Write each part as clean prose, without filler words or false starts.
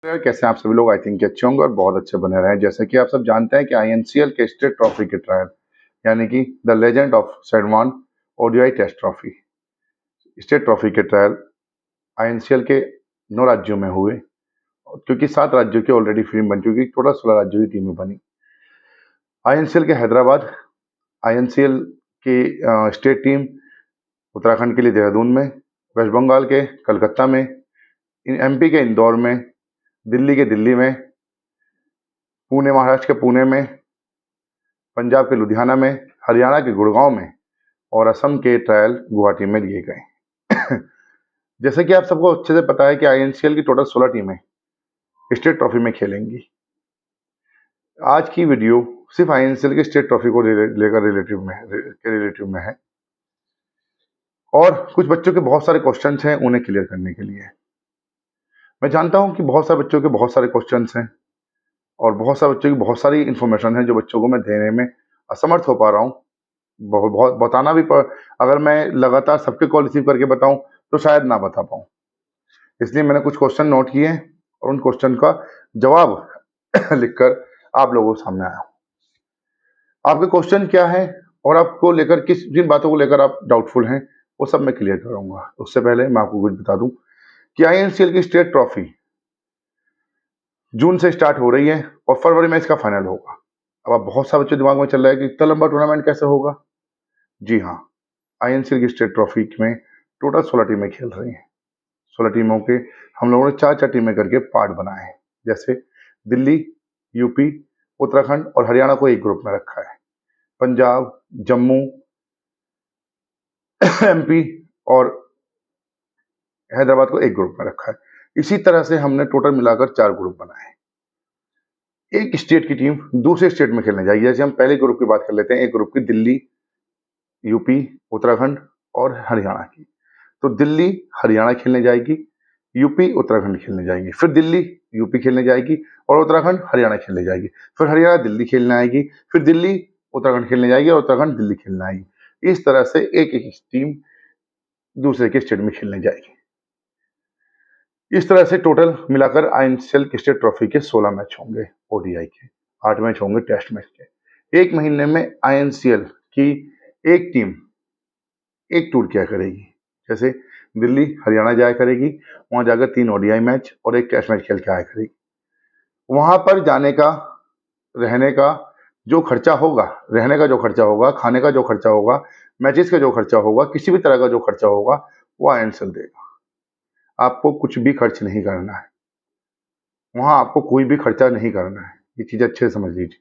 यार कैसे हैं आप सभी लोग। आई थिंक अच्छे होंगे और बहुत अच्छे बने रहे हैं। जैसे कि आप सब जानते हैं कि आईएनसीएल के स्टेट ट्रॉफी के ट्रायल यानी कि द लेजेंड ऑफ सेडवान ODI test trophy state trophy के ट्रायल आईएनसीएल के 9 राज्यों में हुए, क्योंकि 7 राज्यों की ऑलरेडी टीम बन चुकी, टोटल 16 राज्यों की टीमें बनी। आईएनसीएल के हैदराबाद, आईएनसीएल की स्टेट टीम उत्तराखंड के लिए देहरादून में, वेस्ट बंगाल के कलकत्ता में, एमपी के इंदौर में, दिल्ली के दिल्ली में, पुणे महाराष्ट्र के पुणे में, पंजाब के लुधियाना में, हरियाणा के गुड़गांव में और असम के ट्रायल गुवाहाटी में लिए गए। जैसे कि आप सबको अच्छे से पता है कि आईएनसीएल की टोटल 16 टीमें स्टेट ट्रॉफी में खेलेंगी। आज की वीडियो सिर्फ आईएनसीएल की स्टेट ट्रॉफी को लेकर रिलेटिव में है और कुछ बच्चों के बहुत सारे क्वेश्चंस हैं, उन्हें क्लियर करने के लिए। मैं जानता हूं कि बहुत सारे बच्चों के बहुत सारे क्वेश्चंस हैं और बहुत सारे बच्चों की बहुत सारी इंफॉर्मेशन है जो बच्चों को मैं देने में असमर्थ हो पा रहा हूँ। बहुत बहुत बताना भी अगर मैं लगातार सबके कॉल रिसीव करके बताऊं तो शायद ना बता पाऊं। इसलिए मैंने कुछ क्वेश्चन नोट किए हैं और उन क्वेश्चन का जवाब लिखकर आप लोगों के सामने आया हूं। आपके क्वेश्चन क्या है और आपको लेकर जिन बातों को लेकर आप डाउटफुल हैं वो सब मैं क्लियर करूंगा। उससे पहले मैं आपको कुछ बता दूं कि आईएनसीएल की स्टेट ट्रॉफी जून से स्टार्ट हो रही है और फरवरी में इसका फाइनल होगा। अब आप बहुत सारे बच्चों दिमाग में चल रहा है कि इतना लंबा टूर्नामेंट कैसे होगा। जी हाँ, आईएनसीएल की स्टेट ट्रॉफी में टोटल 16 टीमें खेल रही हैं। 16 टीमों के हम लोगों ने 4-4 टीमें करके पार्ट बनाए हैं। जैसे दिल्ली, यूपी, उत्तराखंड और हरियाणा को एक ग्रुप में रखा है। पंजाब, जम्मू, एमपी और हैदराबाद को एक ग्रुप में रखा है। इसी तरह से हमने टोटल मिलाकर 4 ग्रुप बनाए हैं। एक स्टेट की टीम दूसरे स्टेट में खेलने जाएगी। जैसे हम पहले ग्रुप की बात कर लेते हैं, एक ग्रुप की दिल्ली, यूपी, उत्तराखंड और हरियाणा की। तो दिल्ली हरियाणा खेलने जाएगी, यूपी उत्तराखंड खेलने जाएगी, फिर दिल्ली यूपी खेलने जाएगी और उत्तराखंड हरियाणा खेलने जाएगी, फिर हरियाणा दिल्ली खेलने आएगी, फिर दिल्ली उत्तराखंड खेलने जाएगी और उत्तराखंड दिल्ली खेलने आएगी। इस तरह से एक एक टीम दूसरे के स्टेट में खेलने जाएगी। इस तरह से टोटल मिलाकर आईएनसीएल स्टेट ट्रॉफी के 16 मैच होंगे, ओडीआई के 8 मैच होंगे टेस्ट मैच के। एक महीने में आईएनसीएल की एक टीम एक टूर किया करेगी। जैसे दिल्ली हरियाणा जाया करेगी, वहां जाकर 3 ओडीआई मैच और एक टेस्ट मैच खेल के आया करेगी। वहां पर जाने का, रहने का जो खर्चा होगा, रहने का जो खर्चा होगा, खाने का जो खर्चा होगा, मैचेस का जो खर्चा होगा, किसी भी तरह का जो खर्चा होगा वो आईएनसीएल देगा। आपको कुछ भी खर्च नहीं करना है, वहां आपको कोई भी खर्चा नहीं करना है। ये चीज अच्छे से समझ लीजिए।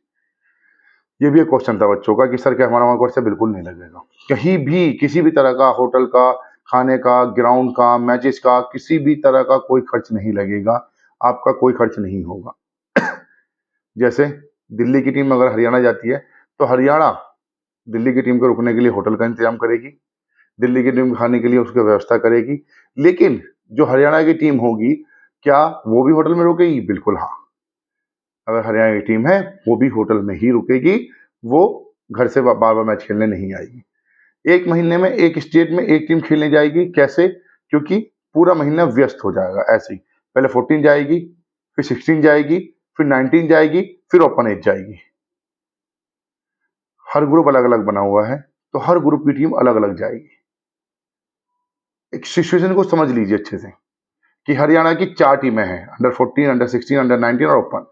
ये भी एक क्वेश्चन था बच्चों का कि सर क्या हमारा वहां खर्चा बिल्कुल नहीं लगेगा। कहीं भी किसी भी तरह का होटल का, खाने का, ग्राउंड का, मैचेस का, किसी भी तरह का कोई खर्च नहीं लगेगा। आपका कोई खर्च नहीं होगा। जैसे दिल्ली की टीम अगर हरियाणा जाती है तो हरियाणा दिल्ली की टीम को रुकने के लिए होटल का इंतजाम करेगी, दिल्ली की टीम खाने के लिए उसकी व्यवस्था करेगी। लेकिन जो हरियाणा की टीम होगी, क्या वो भी होटल में रुकेगी? बिल्कुल हाँ। अगर हरियाणा की टीम है वो भी होटल में ही रुकेगी, वो घर से बार बार मैच खेलने नहीं आएगी। एक महीने में एक स्टेट में एक टीम खेलने जाएगी। कैसे? क्योंकि पूरा महीना व्यस्त हो जाएगा। ऐसे ही पहले 14 जाएगी, फिर 16 जाएगी, फिर 19 जाएगी, फिर ओपन एज जाएगी। हर ग्रुप अलग अलग बना हुआ है तो हर ग्रुप की टीम अलग अलग जाएगी। एक सिचुएशन को समझ लीजिए अच्छे से कि हरियाणा की 4 टीमें हैं, अंडर 14, अंडर 16, अंडर 19 और ओपन।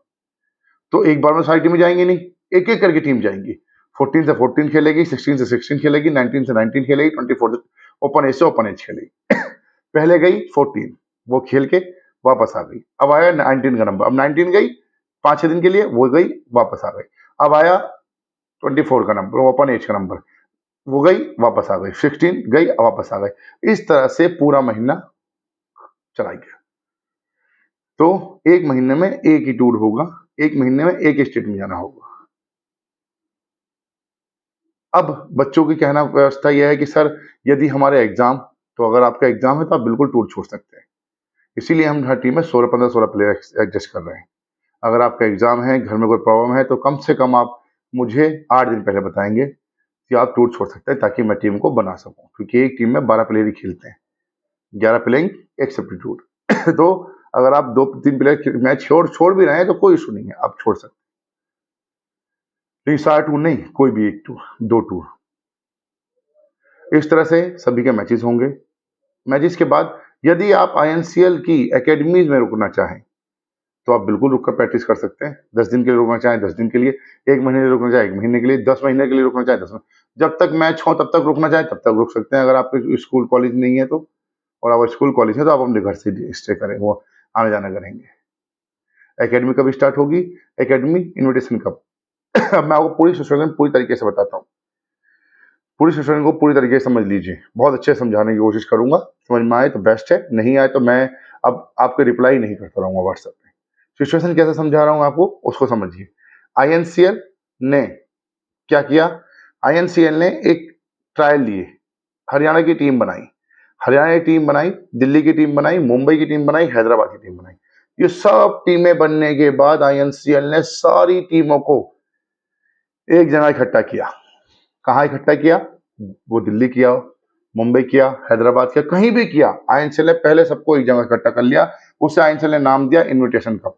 तो एक बार में सारी टीमें जाएंगी नहीं, एक एक करके टीम जाएंगी। 14 से 14 खेलेगी, 16 से 16 खेलेगी, 19 से 19 खेलेगी, 24 से ओपन एज से ओपन एज खेलेगी। पहले गई 14, वो खेल के वापस आ गई। अब आया 19 का नंबर, अब 19 गई 5-6 दिन के लिए, वो गई वापस आ गई। अब आया 24 का नंबर, ओपन एज का नंबर, वो गई वापस आ गई। 16 गई वापस आ गई। इस तरह से पूरा महीना चला गया। तो एक महीने में एक ही टूर होगा, एक महीने में एक स्टेट में जाना होगा। अब बच्चों की कहना व्यवस्था यह है कि सर यदि हमारे एग्जाम, तो अगर आपका एग्जाम है तो आप बिल्कुल टूर छोड़ सकते हैं। इसीलिए हम हर टीम में 16-15-16 प्लेयर एडजस्ट कर रहे हैं। अगर आपका एग्जाम है, घर में कोई प्रॉब्लम है, तो कम से कम आप मुझे 8 दिन पहले बताएंगे कि आप टूर छोड़ सकते हैं, ताकि मैं टीम को बना सकूं। क्योंकि एक टीम में 12 प्लेयर ही खेलते हैं, 11 प्लेइंग एक सब्स्टिट्यूट। तो अगर आप 2-3 प्लेयर मैच छोड़ भी रहे हैं तो कोई इशू नहीं है, आप छोड़ सकते हैं। लेकिन सारा टूर नहीं, कोई भी एक टूर, 2 टूर। इस तरह से सभी के मैचेस होंगे। मैचेस के बाद यदि आप आईएनसीएल की एकेडमीज में रुकना चाहें तो आप बिल्कुल रुक कर प्रैक्टिस कर सकते हैं। 10 दिन के लिए रुकना चाहें 10 दिन के लिए, 1 महीने के लिए रुकना चाहें 1 महीने के लिए, 10 महीने के लिए रुकना चाहें 10 महीने, जब तक मैच हो तब तक रुकना चाहें तब तक रुक सकते हैं। अगर आपके स्कूल कॉलेज नहीं है तो, और आप स्कूल कॉलेज है तो आप अपने घर से स्टे करें, वो आना जाना करेंगे। एकेडमी कब स्टार्ट होगी? एकेडमी इन्विटेशन कब? अब मैं आपको पूरी सिचुएशन पूरी तरीके से बताता हूँ। पूरी सिचुएशन को पूरी तरीके से समझ लीजिए, बहुत अच्छे से समझाने की कोशिश करूंगा। समझ में आए तो बेस्ट है, नहीं आए तो मैं अब आपको रिप्लाई नहीं करता रहूंगा व्हाट्सएप पे। सिचुएशन कैसे समझा रहा हूँ आपको, उसको समझिए। आईएनसीएल ने क्या किया? आईएनसीएल ने एक ट्रायल लिए, हरियाणा की टीम बनाई, हरियाणा की टीम बनाई, दिल्ली की टीम बनाई, मुंबई की टीम बनाई, हैदराबाद की टीम बनाई। ये सब टीमें बनने के बाद आईएनसीएल ने सारी टीमों को एक जगह इकट्ठा किया। कहाँ इकट्ठा किया? वो दिल्ली किया, मुंबई किया, हैदराबाद किया, कहीं भी किया। आईएनसीएल ने पहले सबको एक जगह इकट्ठा कर लिया। उसे आईएनसीएल ने नाम दिया इन्विटेशन कप।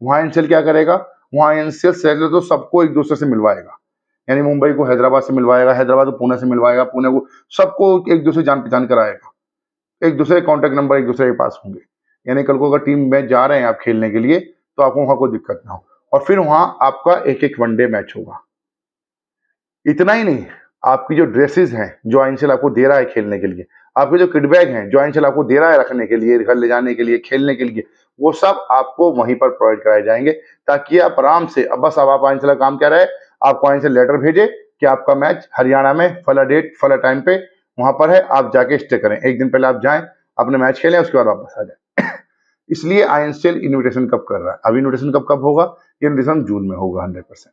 वहां आईएनसीएल क्या करेगा? वहां आईएनसीएल से तो सबको एक दूसरे से मिलवाएगा, यानी मुंबई को हैदराबाद से मिलवाएगा, हैदराबाद को पुणे से मिलवाएगा, पुणे को, सबको एक दूसरे जान पहचान कराएगा। एक दूसरे के कॉन्टेक्ट नंबर एक दूसरे के पास होंगे, यानी कल को अगर टीम में जा रहे हैं आप खेलने के लिए तो आपको वहां कोई दिक्कत ना हो। और फिर वहां आपका एक एक वनडे मैच होगा। इतना ही नहीं, आपकी जो ड्रेसेस हैं जो आईएनसीएल आपको दे रहा है खेलने के लिए, आपके जो किट बैग हैं जो आईएनसीएल आपको दे रहा है रखने के लिए, घर ले जाने के लिए, खेलने के लिए, वो सब आपको वहीं पर प्रोवाइड कराए जाएंगे, ताकि आप आराम से, अब बस अब आप आईएनसीएल का काम क्या रहे, आपको आईएनसीएल लेटर भेजे कि आपका मैच हरियाणा में फला डेट फला टाइम पे वहां पर है, आप जाके स्टे करें। एक दिन पहले आप जाएं, अपने मैच खेलें, उसके बाद वापस आ जाए। इसलिए आईएनसीएल इन्विटेशन कप कर रहा है। अब इन्विटेशन कब होगा? इन्विटेशन जून में होगा 100%।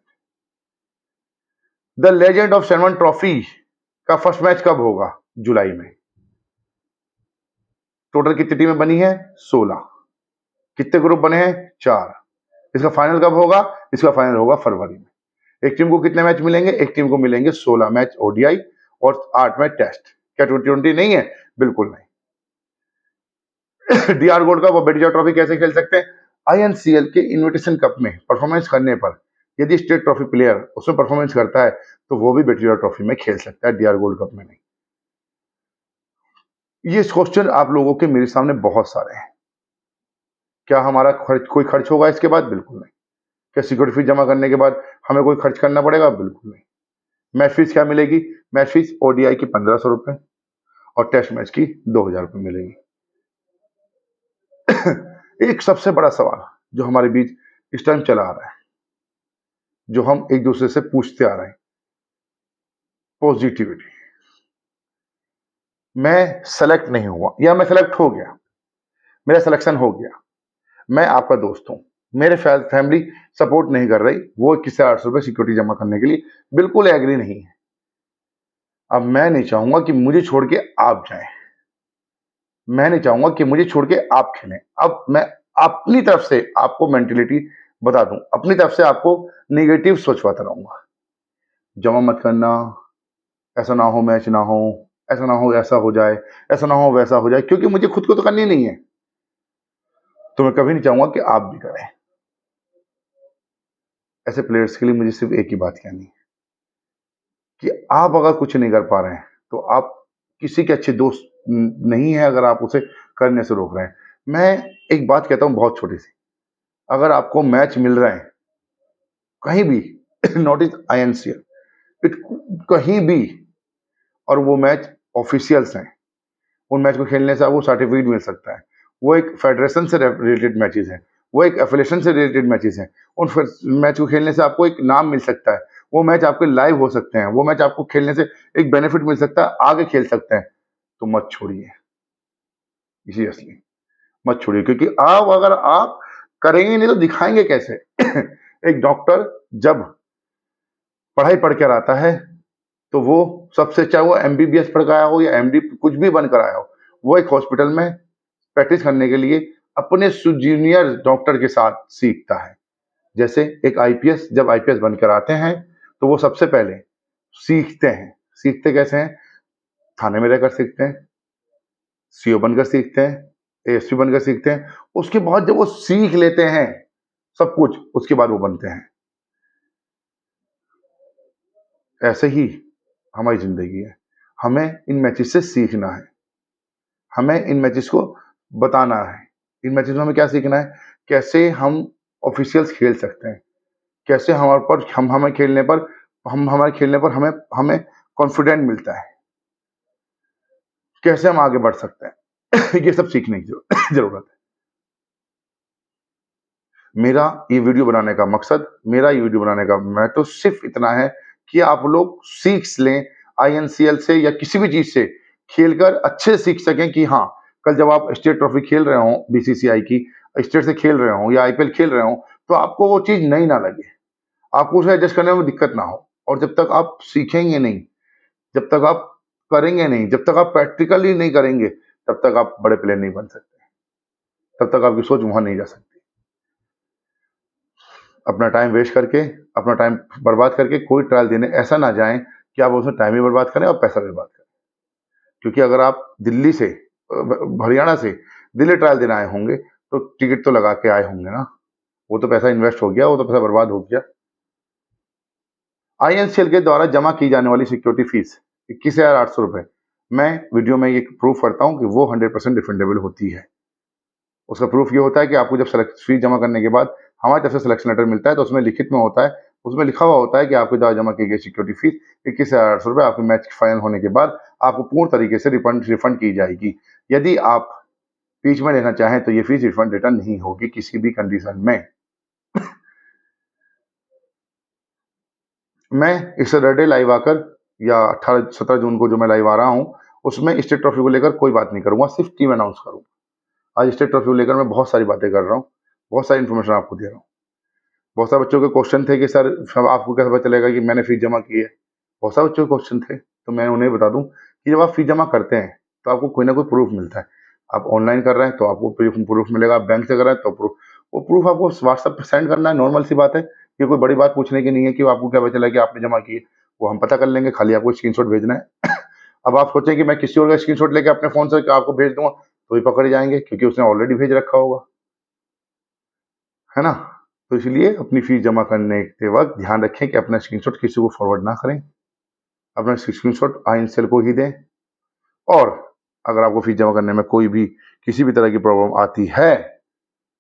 The legend of Sherman trophy का फर्स्ट मैच कब होगा? जुलाई में। टोटल कितनी टीमें बनी है? 16। कितने ग्रुप बने हैं? 4। इसका फाइनल कब होगा? इसका फाइनल होगा फरवरी में। एक टीम को कितने मैच मिलेंगे? एक टीम को मिलेंगे 16 मैच ओडीआई और 8 मैच टेस्ट। क्या 2020 नहीं है? बिल्कुल नहीं। डीआर गोल्ड कप और बेटिजा ट्रॉफी कैसे खेल सकते हैं? आईएनसीएल के इन्विटेशन कप में परफॉर्मेंस करने पर यदि स्टेट ट्रॉफी प्लेयर उसमें परफॉर्मेंस करता है तो वो भी बेटिजा ट्रॉफी में खेल सकता है, डीआर गोल्ड कप में नहीं। ये क्वेश्चन आप लोगों के मेरे सामने बहुत सारे हैं। क्या हमारा कोई खर्च होगा इसके बाद? बिल्कुल नहीं। क्या सिक्योरिटी फीस जमा करने के बाद हमें कोई खर्च करना पड़ेगा? बिल्कुल नहीं। मैच फीस क्या मिलेगी? मैच फीस ओडीआई की 1500 रुपए और टेस्ट मैच की 2000 रुपए मिलेगी। एक सबसे बड़ा सवाल जो हमारे बीच इस टाइम चला आ रहा है, जो हम एक दूसरे से पूछते आ रहे हैं, पॉजिटिविटी। मैं सेलेक्ट नहीं हुआ या मैं सेलेक्ट हो गया, मेरा सिलेक्शन हो गया, मैं आपका दोस्त हूं, मेरे फैमिली सपोर्ट नहीं कर रही, वो 21 से 800 रुपए सिक्योरिटी जमा करने के लिए बिल्कुल एग्री नहीं है। अब मैं नहीं चाहूंगा कि मुझे छोड़ के आप जाएं, मैं नहीं चाहूंगा कि मुझे छोड़ के आप खेलें। अब मैं अपनी तरफ से आपको मेंटेलिटी बता दूं, अपनी तरफ से आपको नेगेटिव सोचवाता रहूंगा। जमा मत करना, ऐसा ना हो मैच ना हो, ऐसा ना हो ऐसा हो जाए, ऐसा ना हो वैसा हो जाए, क्योंकि मुझे खुद को तो करनी नहीं है। तो मैं कभी नहीं चाहूंगा कि आप भी करें। ऐसे प्लेयर्स के लिए मुझे सिर्फ एक ही बात कहनी है कि आप अगर कुछ नहीं कर पा रहे हैं तो आप किसी के अच्छे दोस्त नहीं है अगर आप उसे करने से रोक रहे हैं। मैं एक बात कहता हूं बहुत छोटी सी, अगर आपको मैच मिल रहा है कहीं भी, नॉट इज आईएनसीएल, कहीं भी, और वो मैच ऑफिशियल्स हैं, उन मैच को खेलने से आपको सर्टिफिकेट मिल सकता है, वो एक फेडरेशन से रिलेटेड मैचेस हैं, वो एक एफिलेशन से रिलेटेड मैचेस हैं, उन मैच को खेलने से आपको एक नाम मिल सकता है, वो मैच आपके लाइव हो सकते हैं, वो मैच आपको खेलने से एक बेनिफिट मिल सकता है, आगे खेल सकते हैं। तो मत छोड़िए, सीरियसली मत छोड़िए, क्योंकि आप अगर आप करेंगे नहीं तो दिखाएंगे कैसे? एक डॉक्टर जब पढ़ाई पढ़ कर आता है तो वो सबसे, चाहे वो एमबीबीएस पढ़ कर आया हो या एमडी कुछ भी बनकर आया हो, वो एक हॉस्पिटल में प्रैक्टिस करने के लिए अपने जूनियर डॉक्टर के साथ सीखता है। जैसे एक आईपीएस जब आईपीएस बनकर आते हैं तो वो सबसे पहले सीखते हैं। सीखते कैसे हैं? थाने में रहकर सीखते हैं, सीओ बनकर सीखते हैं, एएसपी बनकर सीखते हैं, उसके बाद जब वो सीख लेते हैं सब कुछ, उसके बाद वो बनते हैं। ऐसे ही हमारी जिंदगी है, हमें इन मैचेस से सीखना है, हमें इन मैचेस को बताना है। इन मैचेस में हमें क्या सीखना है, कैसे हम ऑफिशियल्स खेल सकते हैं, कैसे हमारे पर हम हमें खेलने पर हमारे खेलने पर हमें हमें कॉन्फिडेंट मिलता है, कैसे हम आगे बढ़ सकते हैं। ये सब सीखने की जरूरत है। मेरा ये वीडियो बनाने का मकसद, मेरा ये वीडियो बनाने का महत्व सिर्फ इतना है कि आप लोग सीख लें आईएनसीएल से या किसी भी चीज से खेलकर अच्छे से सीख सकें कि हाँ, कल जब आप स्टेट ट्रॉफी खेल रहे हो, बीसीसीआई की स्टेट से खेल रहे हो या आईपीएल खेल रहे हो, तो आपको वो चीज नई ना लगे, आपको उसे एडजस्ट करने में दिक्कत ना हो। और जब तक आप सीखेंगे नहीं, जब तक आप करेंगे नहीं, जब तक आप प्रैक्टिकली नहीं करेंगे, तब तक आप बड़े प्लेयर नहीं बन सकते, तब तक आपकी सोच वहां नहीं जा सकती। अपना टाइम वेस्ट करके, अपना टाइम बर्बाद करके कोई ट्रायल देने ऐसा ना जाएं कि आप उसमें टाइम भी बर्बाद करें और पैसा भी बर्बाद करें। क्योंकि अगर आप दिल्ली से हरियाणा से दिल्ली ट्रायल देने आए होंगे तो टिकट तो लगा के आए होंगे ना, वो तो पैसा इन्वेस्ट हो गया, वो तो पैसा बर्बाद हो गया। आईएनसीएल के द्वारा जमा की जाने वाली सिक्योरिटी फीस 21,800 रुपए, मैं वीडियो में ये प्रूफ करता हूं कि वो 100% रिफंडेबल होती है। उसका प्रूफ ये होता है कि आपको जब फीस जमा करने के बाद हमारी तरफ से सिलेक्शन लेटर मिलता है तो उसमें लिखित में होता है, उसमें लिखा हुआ होता है कि आपके द्वारा जमा की गई सिक्योरिटी फीस 21,800 रुपए आपके मैच फाइनल होने के बाद आपको पूर्ण तरीके से रिफंड की जाएगी। यदि आप बीच में लेना चाहें तो ये फीस रिटर्न नहीं होगी किसी भी कंडीशन में। मैं इस सैटरडे लाइव आकर या 18-17 जून को जो मैं लाइव आ रहा हूं उसमें स्टेट ट्रॉफी को लेकर कोई बात नहीं करूंगा, सिर्फ टीम अनाउंस करूंगा। आज स्टेट ट्रॉफी को लेकर मैं बहुत सारी बातें कर रहा हूँ, बहुत सारी इन्फॉर्मेशन आपको दे रहा हूँ। बहुत सारे बच्चों के क्वेश्चन थे कि सर आपको कैसे पता चलेगा कि मैंने फीस जमा की है। बहुत सारे बच्चों के क्वेश्चन थे, तो मैं उन्हें बता दूं कि जब आप फीस जमा करते हैं तो आपको कोई ना कोई प्रूफ मिलता है। आप ऑनलाइन कर रहे हैं तो आपको प्रूफ मिलेगा, आप बैंक से कर रहे हैं तो वो प्रूफ आपको व्हाट्सएप पे सेंड करना है, नॉर्मल सी बात है। ये कोई बड़ी बात पूछने की नहीं है कि आपको क्या पता चला कि आपने जमा की है, वो हम पता कर लेंगे, खाली आपको स्क्रीनशॉट भेजना है। अब आप सोचें कि मैं किसी और का स्क्रीनशॉट लेके अपने फोन से आपको भेज दूंगा तो भी पकड़े जाएंगे, क्योंकि उसने ऑलरेडी भेज रखा होगा, है ना। तो इसलिए अपनी फीस जमा करने के वक्त ध्यान रखें कि अपना स्क्रीनशॉट किसी को फॉरवर्ड ना करें, अपना स्क्रीनशॉट आईएनसीएल को ही दें। और अगर आपको फीस जमा करने में कोई भी किसी भी तरह की प्रॉब्लम आती है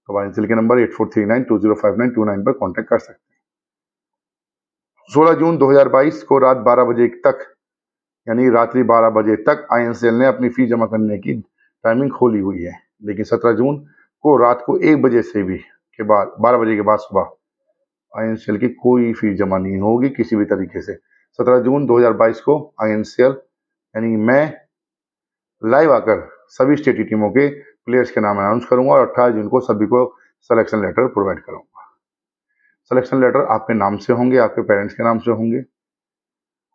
तो आईएनसीएल के नंबर 8439205929 पर कांटेक्ट कर सकते हैं। 16 जून 2022 को रात 12 बजे तक, यानी रात्रि 12 बजे तक आईएनसीएल ने अपनी फीस जमा करने की टाइमिंग खोली हुई है। लेकिन 17 जून को रात को 1 बजे से भी के बाद 12 बजे के बाद सुबह आईएनसीएल की कोई फीस जमा नहीं होगी किसी भी तरीके से। 17 जून 2022 को आईएनसीएल यानी मैं लाइव आकर सभी स्टेट टीमों के प्लेयर्स के नाम अनाउंस करूंगा और 18 जून को सभी को सिलेक्शन लेटर प्रोवाइड करूंगा। सिलेक्शन लेटर आपके नाम से होंगे, आपके पेरेंट्स के नाम से होंगे,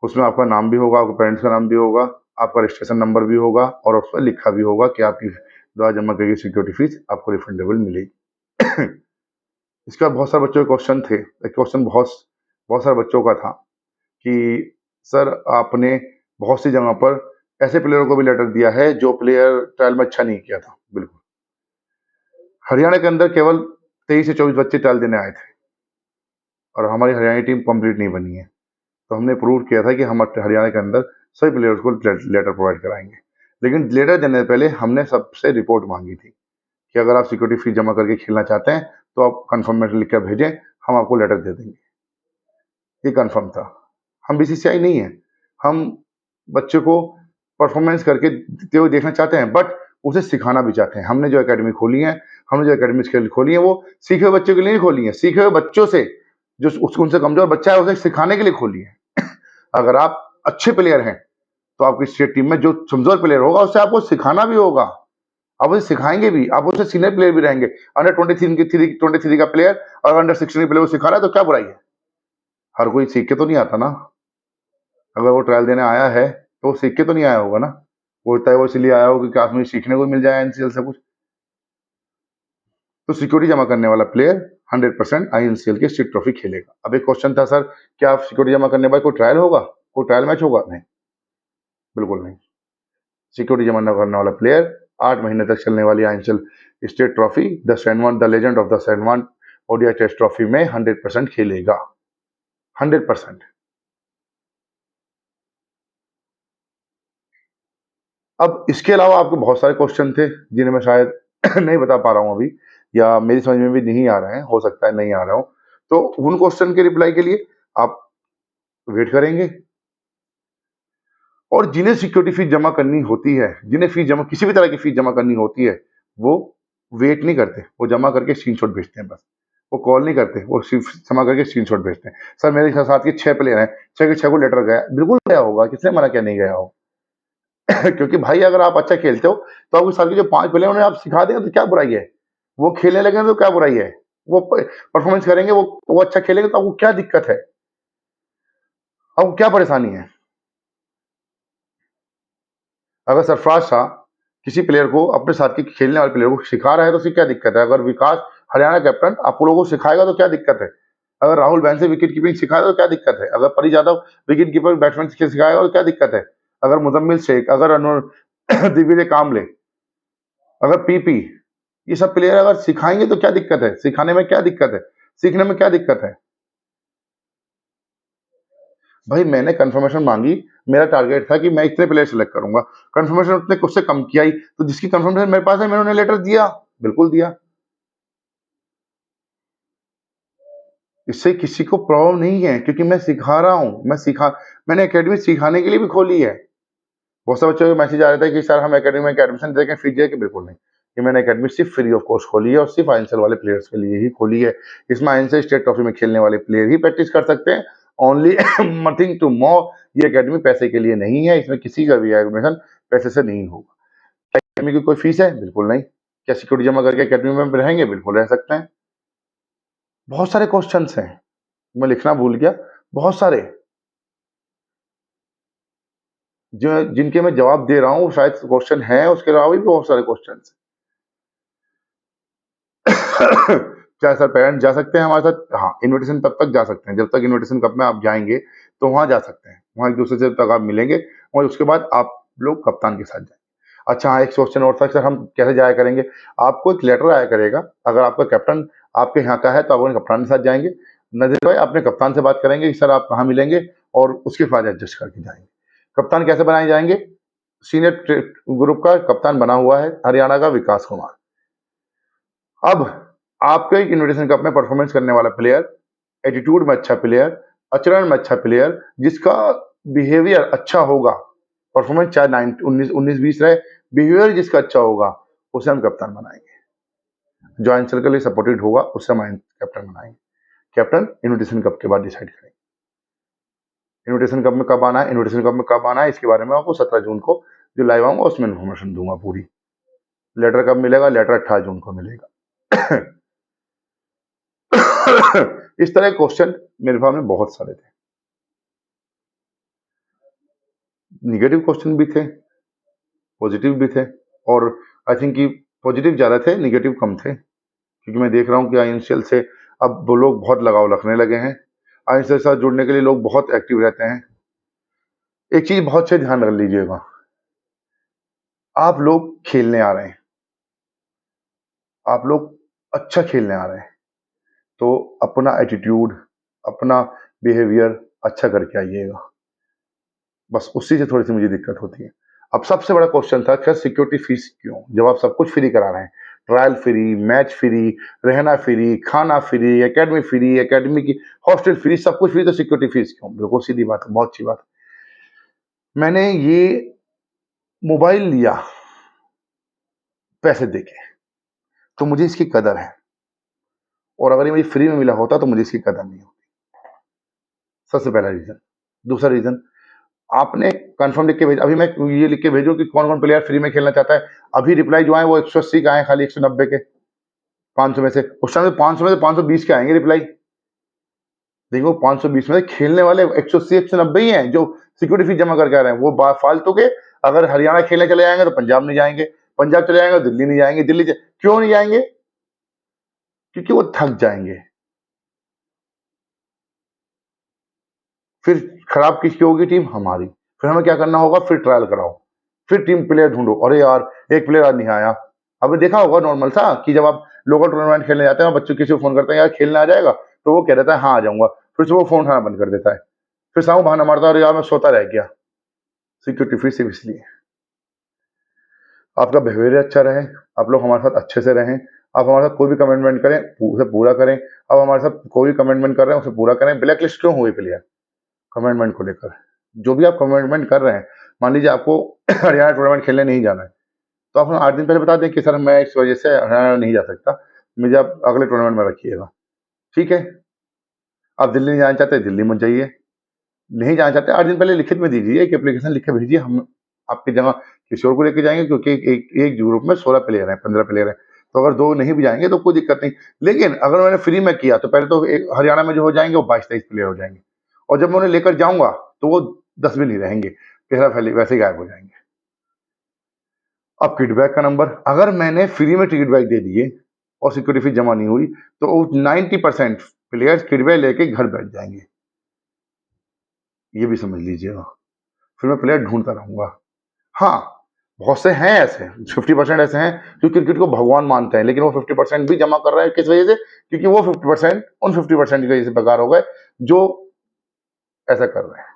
उसमें आपका नाम भी होगा, आपके पेरेंट्स का नाम भी होगा, आपका रजिस्ट्रेशन नंबर भी होगा और उस पर लिखा भी होगा कि आपकी द्वारा जमा की गई सिक्योरिटी फीस आपको रिफंडेबल मिलेगी। इसके बाद बहुत सारे बच्चों के क्वेश्चन थे, क्वेश्चन बहुत सारे बच्चों का था कि सर आपने बहुत सी जगह पर ऐसे प्लेयरों को भी लेटर दिया है जो प्लेयर ट्रायल में अच्छा नहीं किया था। बिल्कुल, हरियाणा के अंदर केवल 23 से 24 बच्चे ट्रायल देने आए थे और हमारी हरियाणा टीम कंप्लीट नहीं बनी है, तो हमने प्रूव किया था कि हम हरियाणा के अंदर सभी प्लेयर्स को लेटर प्रोवाइड कराएंगे। लेकिन लेटर देने से पहले हमने सबसे रिपोर्ट मांगी थी कि अगर आप सिक्योरिटी फीस जमा करके खेलना चाहते हैं तो आप कंफर्मेशन लिख कर भेजें, हम आपको लेटर दे देंगे। ये कंफर्म था। हम बीसीसीआई नहीं है, हम बच्चे को परफॉर्मेंस करके देते हुए देखना चाहते हैं, बट उसे सिखाना भी चाहते हैं। हमने जो एकेडमी खोली है, हमने जो एकेडमी खोली है, वो सीखे हुए बच्चों के लिए नहीं खोली है, सीखे हुए बच्चों से जो उनसे कमजोर बच्चा है उसे सिखाने के लिए खोली है। अगर आप अच्छे प्लेयर हैं तो आपकी स्टेट टीम में जो कमजोर प्लेयर होगा उसे आपको सिखाना भी होगा, आप उसे सिखाएंगे भी, आप उसे सीनियर प्लेयर भी रहेंगे। अंडर 23 का प्लेयर और अंडर 16 प्लेयर को सिखा रहा है तो क्या बुराई है। हर कोई सीख के तो नहीं आता ना, अगर वो ट्रायल देने आया है तो वो सीख के तो नहीं आया होगा ना, वो तय वो इसलिए आया होगा कि मुझे सीखने को मिल जाए एनसीएल से कुछ। तो सिक्योरिटी जमा करने वाला प्लेयर 100% आईएनसीएल की स्टेट ट्रॉफी खेलेगा। अब एक क्वेश्चन था सर क्या आप सिक्योरिटी जमा करने के बाद कोई ट्रायल होगा, कोई ट्रायल मैच होगा? नहीं, बिल्कुल नहीं। सिक्योरिटी जमा करने वाला प्लेयर 8 महीने तक चलने वाली आंचल स्टेट ट्रॉफी द सेनवान, द लेजेंड ऑफ द सेनवान ओडीआई टेस्ट ट्रॉफी में 100% खेलेगा, 100%। अब इसके अलावा आपको बहुत सारे क्वेश्चन थे जिन्हें मैं शायद नहीं बता पा रहा हूं अभी, या मेरी समझ में भी नहीं आ रहे हैं, हो सकता है नहीं आ रहा हूं, तो उन क्वेश्चन के रिप्लाई के लिए आप वेट करेंगे। और जिन्हें सिक्योरिटी फीस जमा करनी होती है, जिन्हें फीस जमा, किसी भी तरह की फीस जमा करनी होती है, वो वेट नहीं करते, वो जमा करके स्क्रीनशॉट भेजते हैं बस। वो कॉल नहीं करते, वो सिर्फ जमा करके स्क्रीनशॉट भेजते हैं। सर मेरे साथ के 6 प्लेयर हैं, 6 के 6 को लेटर गया, बिल्कुल गया होगा, किसने मना किया नहीं गया हो। क्योंकि भाई अगर आप अच्छा खेलते हो तो आपके साथ के जो 5 प्लेयर उन्हें आप सिखा देंगे तो क्या बुराई है, वो खेलने लगेंगे तो क्या बुराई है, वो परफॉर्मेंस करेंगे, वो अच्छा खेलेंगे तो आपको क्या दिक्कत है, आपको क्या परेशानी है। अगर सरफराज शाह किसी प्लेयर को, अपने साथ के खेलने वाले प्लेयर को सिखा रहा है तो उसकी क्या दिक्कत है। अगर विकास हरियाणा कैप्टन आप लोगों को सिखाएगा तो क्या दिक्कत है। अगर राहुल बैन से विकेट कीपिंग सिखाएगा तो क्या दिक्कत है। अगर परी यादव विकेट कीपर बैट्समैन सिखाएगा तो क्या दिक्कत है। अगर मुजम्मिल शेख, अगर दिग्विजय कामले, अगर पीपी, ये सब प्लेयर अगर सिखाएंगे तो क्या दिक्कत है। सिखाने में क्या दिक्कत है, सीखने में क्या दिक्कत है। भाई मैंने कंफर्मेशन मांगी, मेरा टारगेट था कि मैं इतने प्लेयर सेलेक्ट करूंगा, कंफर्मेशन उसने उससे कम किया ही, तो जिसकी कंफर्मेशन मेरे पास है मैंने उन्हें लेटर दिया, बिल्कुल दिया। इससे किसी को प्रॉब्लम नहीं है क्योंकि मैं सिखा रहा हूं, मैंने एकेडमी सिखाने के लिए भी खोली है। बहुत सारे बच्चों को मैसेज आ रहा था कि सर हम एकेडमी में एडमिशन देखें फीस दे के, बिल्कुल नहीं। कि मैंने एकेडमी सिर्फ फ्री ऑफ कॉस्ट खोली है और सिर्फ आईएसएल वाले प्लेयर्स के लिए ही खोली है। इसमें आईएसएल स्टेट ट्रॉफी में खेलने वाले प्लेयर ही प्रैक्टिस कर सकते हैं, ओनली नथिंग टू मोर। ये एकेडमी पैसे के लिए नहीं है, इसमें किसी का भी एडमिशन पैसे से नहीं होगा। एकेडमी की कोई फीस है, बिल्कुल नहीं। क्या सिक्योरिटी जमा करके एकेडमी में रहेंगे, बिल्कुल रह सकते हैं। बहुत सारे क्वेश्चन हैं, मैं लिखना भूल गया, बहुत सारे जो जिनके मैं जवाब दे रहा हूँ, शायद क्वेश्चन है, उसके अलावा भी बहुत सारे क्वेश्चन। क्या सर पेरेंट्स जा सकते हैं हमारे साथ? हाँ, इनविटेशन तब तक जा सकते हैं जब तक इनविटेशन कप में आप जाएंगे तो वहां जा सकते हैं, वहां एक दूसरे से तक आप मिलेंगे और उसके बाद आप लोग कप्तान के साथ जाएंगे। अच्छा हाँ, एक क्वेश्चन और था सर हम कैसे जाया करेंगे। आपको एक लेटर आया करेगा, अगर आपका कैप्टन आपके यहाँ का है तो आप अपने कप्तान के साथ जाएंगे, नजर भाई अपने कप्तान से बात करेंगे कि सर आप कहाँ मिलेंगे और उसके बाद एडजस्ट करके जाएंगे। कप्तान कैसे बनाए जाएंगे? सीनियर ग्रुप का कप्तान बना हुआ है हरियाणा का विकास कुमार। अब आपके इन्विटेशन कप में परफॉर्मेंस करने वाला प्लेयर, एटीट्यूड में अच्छा प्लेयर, आचरण में अच्छा प्लेयर, जिसका बिहेवियर अच्छा होगा, परफॉर्मेंस चाहे 19-20 रहे, बिहेवियर जिसका अच्छा होगा उसे हम कप्तान बनाएंगे। जो आंचल के लिए सपोर्टेड होगा उसे हम कैप्टन बनाएंगे। कैप्टन इन्विटेशन कप के बाद डिसाइड करेंगे। इन्विटेशन कप में कब आना है, इन्विटेशन कप में कब आना है, इसके बारे में आपको 17 जून को जो लाइव आऊंगा उसमें इन्फॉर्मेशन दूंगा पूरी। लेटर कब मिलेगा? लेटर 18 जून को मिलेगा। इस तरह के क्वेश्चन मेरे पास में बहुत सारे थे। निगेटिव क्वेश्चन भी थे, पॉजिटिव भी थे, और आई थिंक कि पॉजिटिव ज़्यादा थे, निगेटिव कम थे, क्योंकि मैं देख रहा हूँ कि आईएनसीएल से अब वो लोग बहुत लगाव रखने लगे हैं। आईएनसीएल से साथ जुड़ने के लिए लोग बहुत एक्टिव रहते हैं। एक चीज़ बहुत से ध्यान रख लीजिएगा, आप लोग खेलने आ रहे हैं, आप लोग अच्छा खेलने आ रहे हैं, तो अपना एटीट्यूड, अपना बिहेवियर अच्छा करके आइएगा। बस उसी से थोड़ी सी मुझे दिक्कत होती है। अब सबसे बड़ा क्वेश्चन था क्या सिक्योरिटी फीस क्यों, जब आप सब कुछ फ्री करा रहे हैं, ट्रायल फ्री, मैच फ्री, रहना फ्री, खाना फ्री, एकेडमी की हॉस्टल फ्री, सब कुछ फ्री, तो सिक्योरिटी फीस क्यों? बिल्कुल सीधी बात है, बहुत अच्छी बात। मैंने ये मोबाइल लिया पैसे देके, तो मुझे इसकी कदर है, और अगर ये मुझे फ्री में मिला होता तो मुझे इसकी कदर नहीं होती। सबसे पहला रीजन। दूसरा रीजन, आपने कंफर्म लिख के भेजा, अभी मैं ये लिख के भेजूं कि कौन कौन प्लेयर फ्री में खेलना चाहता है, अभी रिप्लाई जो आए वो 180 का आए, खाली 190 के, 500 में से। उस टाइम 500 में से 520 के आएंगे रिप्लाई। देखो 520 में से खेलने वाले 180 190 ही हैं जो सिक्योरिटी फीस जमा करके आ रहे हैं, वो फालतू के। अगर हरियाणा खेलने चले जाएंगे तो पंजाब नहीं जाएंगे, पंजाब चले जाएंगे तो दिल्ली नहीं जाएंगे, क्यों नहीं जाएंगे? क्योंकि वो थक जाएंगे। फिर खराब किसकी होगी टीम? हमारी। फिर हमें क्या करना होगा? फिर ट्रायल कराओ, फिर टीम प्लेयर ढूंढो, अरे यार एक प्लेयर आज नहीं आया। अब देखा होगा नॉर्मल सा कि जब आप लोकल टूर्नामेंट खेलने जाते हैं, बच्चों किसी को फोन करते हैं यार खेलने आ जाएगा, तो वो कह देता है हाँ आ जाऊंगा, फिर से वो फोन उठाना बंद कर देता है, फिर सामू बहाना मारता है अरे यार मैं सोता रह गया। सिक्योरिटी फीस सिर्फ इसलिए आपका बिहेवियर अच्छा रहे, आप लोग हमारे साथ अच्छे से रहें, आप हमारे साथ कोई भी कमिटमेंट करें उसे पूरा करें। आप हमारे साथ कोई भी कमिटमेंट कर रहे हैं उसे पूरा करें। ब्लैक लिस्ट क्यों हुए प्लेयर कमिटमेंट को लेकर? जो भी आप कमिटमेंट कर रहे हैं, मान लीजिए आपको हरियाणा टूर्नामेंट खेलने नहीं जाना है, तो आप 8 दिन पहले बता दें कि सर मैं इस वजह से हरियाणा नहीं जा सकता, मुझे आप अगले टूर्नामेंट में रखिएगा, ठीक है। आप दिल्ली नहीं जाना चाहते, दिल्ली मत जाइए, नहीं जाना चाहते 8 दिन पहले लिखित में दीजिए, एक एप्लीकेशन लिख के भेजिए, हम आपकी जगह किसी और को लेके जाएंगे, क्योंकि एक ग्रुप में 16 प्लेयर हैं, 15 प्लेयर हैं, तो अगर 2 नहीं भी जाएंगे तो कोई दिक्कत नहीं। लेकिन अगर मैंने फ्री में किया तो पहले तो हरियाणा में जो हो जाएंगे वो 22-23 प्लेयर हो जाएंगे, और जब मैं उन्हें लेकर जाऊंगा तो वो 10 भी नहीं रहेंगे, 13 वैसे ही गायब हो जाएंगे। अब किटबैक का नंबर, अगर मैंने फ्री में किटबैक दे दिए और सिक्योरिटी फीस जमा नहीं हुई तो 90% प्लेयर्स किटबैक लेके घर बैठ जाएंगे, ये भी समझ लीजिएगा। फिर मैं प्लेयर ढूंढता रहूंगा। हाँ, बहुत से हैं ऐसे, 50% ऐसे हैं जो क्रिकेट को भगवान मानते हैं, लेकिन वो 50% भी जमा कर रहे हैं किस वजह से? क्योंकि वो 50% उन 50% की वजह से बेकार हो गए जो ऐसा कर रहे हैं।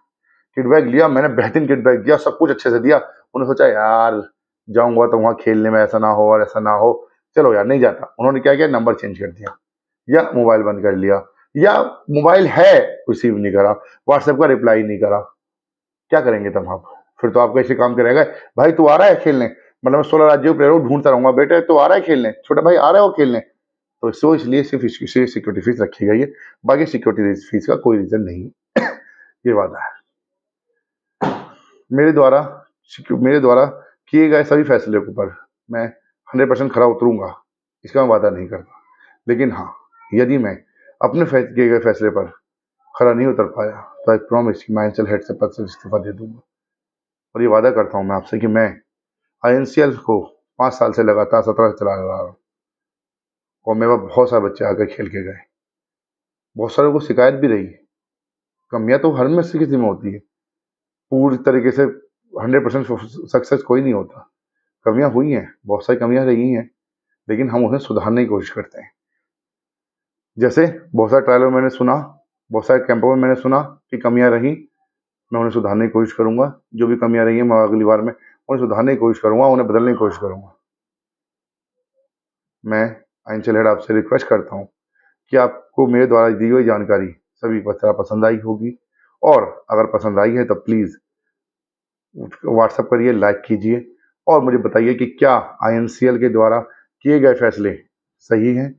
किटबैक लिया मैंने, बेहतरीन किटबैक दिया, सब कुछ अच्छे से दिया, उन्होंने सोचा यार जाऊंगा तो वहां खेलने में ऐसा ना हो और ऐसा ना हो, चलो यार नहीं जाता। उन्होंने क्या किया, नंबर चेंज कर दिया या मोबाइल बंद कर लिया, या मोबाइल है रिसीव नहीं करा, व्हाट्सएप का रिप्लाई नहीं करा, क्या करेंगे तब आप? फिर तो आपका इसी काम करेगा, भाई तू आ रहा है खेलने, मतलब मैं 16 राज्यों प्लेयर ढूंढता रहूंगा, बेटे तो आ रहा है खेलने, छोटा भाई आ रहा है वो खेलने। तो इसलिए सिर्फ सिक्योरिटी फीस रखी गई है, बाकी सिक्योरिटी फीस का कोई रीजन नहीं। ये वादा है मेरे द्वारा किए गए सभी फैसले के ऊपर मैं 100% खरा उतरूंगा, इसका मैं वादा नहीं करता। लेकिन हाँ, यदि मैं अपने किए गए फैसले पर खरा नहीं उतर पाया तो आई प्रॉमिस कि मैं आईएनसीएल हेड से पद से इस्तीफा दे दूंगा। और ये वादा करता हूं मैं आपसे कि मैं आईएनसीएल को 5 साल से लगातार 17 से चला रहा हूँ, और मेरे पास बहुत सारे बच्चे आकर खेल के गए, बहुत सारे को शिकायत भी रही। कमियां तो हर में से किसी में होती है, पूरी तरीके से 100% सक्सेस कोई नहीं होता। कमियां हुई हैं, बहुत सारी कमियां रही हैं, लेकिन हम उन्हें सुधारने की कोशिश करते हैं। जैसे बहुत सारे ट्रायलों में मैंने सुना, बहुत सारे कैंपों में मैंने सुना कि कमियां रही, मैं उन्हें सुधारने की कोशिश करूंगा। जो भी कमियां रही हैं मैं अगली बार में उन्हें सुधारने की कोशिश करूंगा, उन्हें बदलने की कोशिश करूंगा। मैं आईएनसीएल हेड आपसे रिक्वेस्ट करता हूँ कि आपको मेरे द्वारा दी हुई जानकारी सभी तरह पसंद आई होगी, और अगर पसंद आई है तो प्लीज़ व्हाट्सएप करिए, लाइक कीजिए, और मुझे बताइए कि क्या आईएनसीएल के द्वारा किए गए फैसले सही हैं,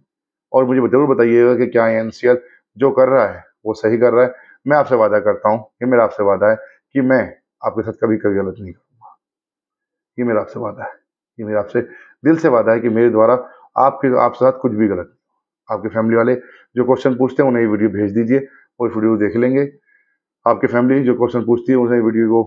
और मुझे ज़रूर बताइएगा कि क्या आईएनसीएल जो कर रहा है वो सही कर रहा है। मैं आपसे वादा करता हूँ, ये मेरा आपसे वादा है कि मैं आपके साथ कभी कभी गलत नहीं करूँगा। ये मेरा आपसे वादा है, ये मेरा आपसे दिल से वादा है कि मेरे द्वारा आपके साथ कुछ भी गलत नहीं। आपके फैमिली वाले जो क्वेश्चन पूछते हैं उन्हें ये वीडियो भेज दीजिए, वो वीडियो देख लेंगे। आपकी फैमिली जो क्वेश्चन पूछती है उन्हें वीडियो को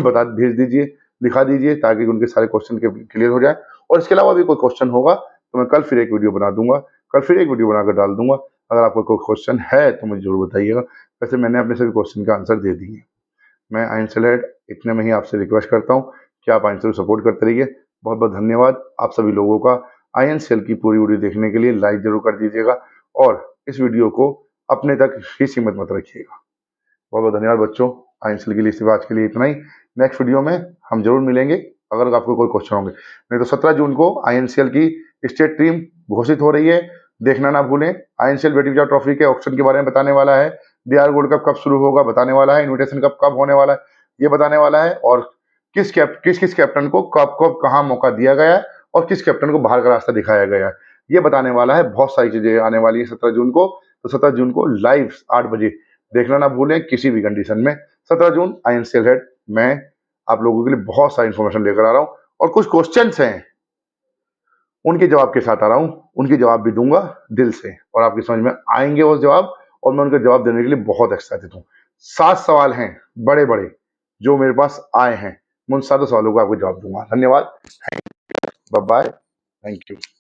भेज दीजिए, दिखा दीजिए, ताकि उनके सारे क्वेश्चन के क्लियर हो जाए। और इसके अलावा भी कोई क्वेश्चन होगा तो मैं कल फिर एक वीडियो बना दूंगा, कल फिर एक वीडियो बनाकर डाल दूंगा। अगर आपको कोई क्वेश्चन है तो मुझे जरूर बताइएगा। वैसे मैंने अपने सभी क्वेश्चन का आंसर दे दिए। मैं आईएनसीएल हेड इतने में ही आपसे रिक्वेस्ट करता हूँ कि आप आईएनसीएल सपोर्ट करते रहिए। बहुत बहुत धन्यवाद आप सभी लोगों का। आईएनसीएल की पूरी वीडियो देखने के लिए लाइक जरूर कर दीजिएगा, और इस वीडियो को अपने तक ही सीमित मत रखिएगा। बहुत बहुत धन्यवाद बच्चों। आईएनसीएल के लिए सिर्फ आज के लिए इतना ही। नेक्स्ट वीडियो में हम जरूर मिलेंगे अगर आपको कोई क्वेश्चन होंगे। नहीं तो 17 जून को आईएनसीएल की स्टेट टीम घोषित हो रही है, देखना ना भूलें। आईएनसीएल बेटी बचाओ ट्रॉफी के ऑप्शन के बारे में बताने वाला है, बिहार गोल्ड कप कब शुरू होगा बताने वाला है, इन्विटेशन कप कब होने वाला है ये बताने वाला है, और किस कैप्टन को कब कब कहाँ मौका दिया गया है, और किस कैप्टन को बाहर का रास्ता दिखाया गया है ये बताने वाला है। बहुत सारी चीजें आने वाली है 17 जून को। तो 17 जून को लाइव 8 बजे देखना ना भूलें किसी भी कंडीशन में। 17 जून आईएनसीएल हेड मैं आप लोगों के लिए बहुत सारी इंफॉर्मेशन लेकर आ रहा हूं, और कुछ क्वेश्चंस हैं उनके जवाब के साथ आ रहा हूं, उनके जवाब भी दूंगा दिल से, और आपकी समझ में आएंगे वो जवाब, और मैं उनके जवाब देने के लिए बहुत एक्साइटेड हूं। 7 सवाल हैं बड़े बड़े जो मेरे पास आए हैं, मैं उन 7 सवालों का आपको जवाब दूंगा। धन्यवाद, बाय बाय, थैंक यू।